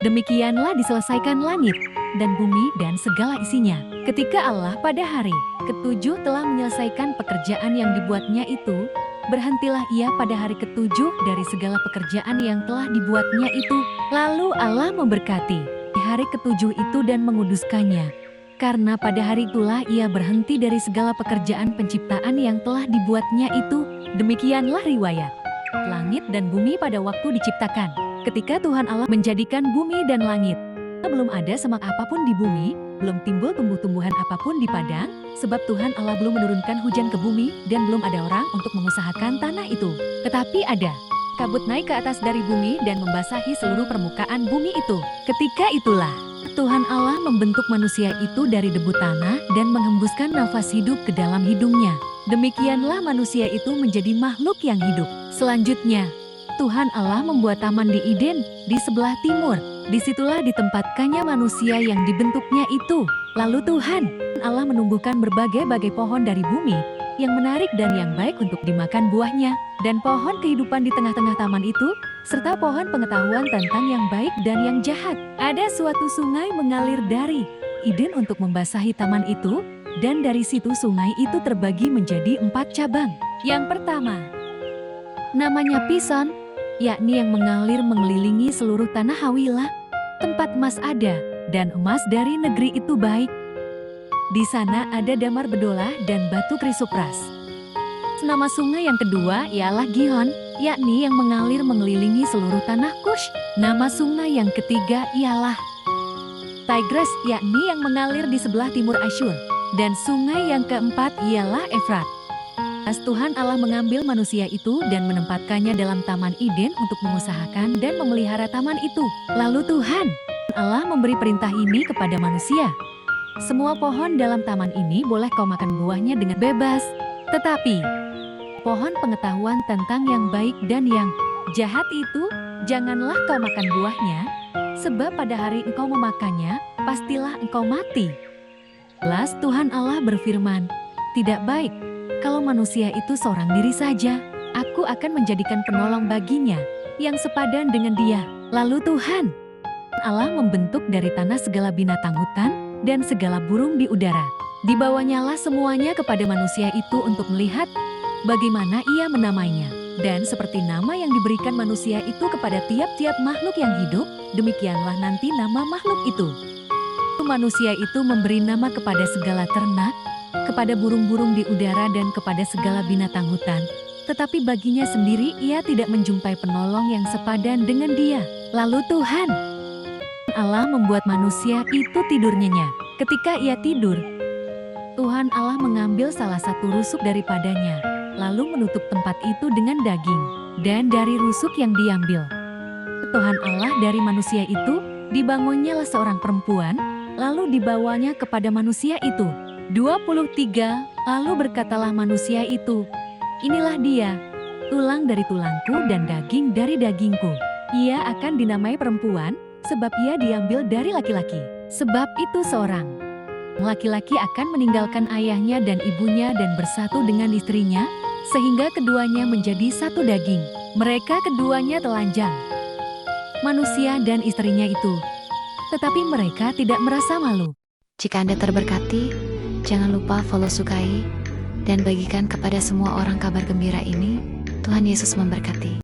Demikianlah diselesaikan langit dan bumi dan segala isinya. Ketika Allah pada hari ketujuh telah menyelesaikan pekerjaan yang dibuatnya itu, berhentilah ia pada hari ketujuh dari segala pekerjaan yang telah dibuatnya itu. Lalu Allah memberkati hari ketujuh itu dan menguduskannya. Karena pada hari itulah ia berhenti dari segala pekerjaan penciptaan yang telah dibuatnya itu. Demikianlah riwayat langit dan bumi pada waktu diciptakan. Ketika Tuhan Allah menjadikan bumi dan langit, belum ada semak apapun di bumi, belum timbul tumbuh-tumbuhan apapun di padang, sebab Tuhan Allah belum menurunkan hujan ke bumi dan belum ada orang untuk mengusahakan tanah itu. Tetapi ada kabut naik ke atas dari bumi dan membasahi seluruh permukaan bumi itu. Ketika itulah Tuhan Allah membentuk manusia itu dari debu tanah dan menghembuskan nafas hidup ke dalam hidungnya. Demikianlah manusia itu menjadi makhluk yang hidup. Selanjutnya, Tuhan Allah membuat taman di Eden, di sebelah timur. Disitulah ditempatkannya manusia yang dibentuknya itu. Lalu Tuhan Allah menumbuhkan berbagai-bagai pohon dari bumi, yang menarik dan yang baik untuk dimakan buahnya, dan pohon kehidupan di tengah-tengah taman itu, serta pohon pengetahuan tentang yang baik dan yang jahat. Ada suatu sungai mengalir dari Eden untuk membasahi taman itu, dan dari situ sungai itu terbagi menjadi 4 cabang. Yang pertama, namanya Pison, yakni yang mengalir mengelilingi seluruh tanah Hawilah. Tempat emas ada, dan emas dari negeri itu baik. Di sana ada damar bedolah dan batu krisopras. Nama sungai yang kedua ialah Gihon, yakni yang mengalir mengelilingi seluruh tanah Kush. Nama sungai yang ketiga ialah Tigris, yakni yang mengalir di sebelah timur Asyur. Dan sungai yang keempat ialah Efrat. Tuhan Allah mengambil manusia itu dan menempatkannya dalam Taman Eden untuk mengusahakan dan memelihara taman itu. Lalu Tuhan Allah memberi perintah ini kepada manusia. Semua pohon dalam taman ini boleh kau makan buahnya dengan bebas. Tetapi pohon pengetahuan tentang yang baik dan yang jahat itu, janganlah kau makan buahnya, sebab pada hari engkau memakannya, pastilah engkau mati. Las Tuhan Allah berfirman, tidak baik kalau manusia itu seorang diri saja. Aku akan menjadikan penolong baginya, yang sepadan dengan dia. Lalu Tuhan Allah membentuk dari tanah segala binatang hutan dan segala burung di udara. Dibawanyalah semuanya kepada manusia itu untuk melihat bagaimana ia menamainya. Dan seperti nama yang diberikan manusia itu kepada tiap-tiap makhluk yang hidup, demikianlah nanti nama makhluk itu. Manusia itu memberi nama kepada segala ternak, kepada burung-burung di udara dan kepada segala binatang hutan. Tetapi baginya sendiri ia tidak menjumpai penolong yang sepadan dengan dia. Lalu Tuhan Allah membuat manusia itu tidur nyenyak. Ketika ia tidur, Tuhan Allah mengambil salah satu rusuk daripadanya, lalu menutup tempat itu dengan daging. Dan dari rusuk yang diambil Tuhan Allah dari manusia itu, dibangunnyalah seorang perempuan, lalu dibawanya kepada manusia itu. 23. Lalu berkatalah manusia itu, inilah dia, tulang dari tulangku dan daging dari dagingku. Ia akan dinamai perempuan, sebab ia diambil dari laki-laki. Sebab itu seorang laki-laki akan meninggalkan ayahnya dan ibunya dan bersatu dengan istrinya, sehingga keduanya menjadi satu daging. Mereka keduanya telanjang, manusia dan istrinya itu, tetapi mereka tidak merasa malu. Jika Anda terberkati, jangan lupa follow, sukai, dan bagikan kepada semua orang kabar gembira ini. Tuhan Yesus memberkati.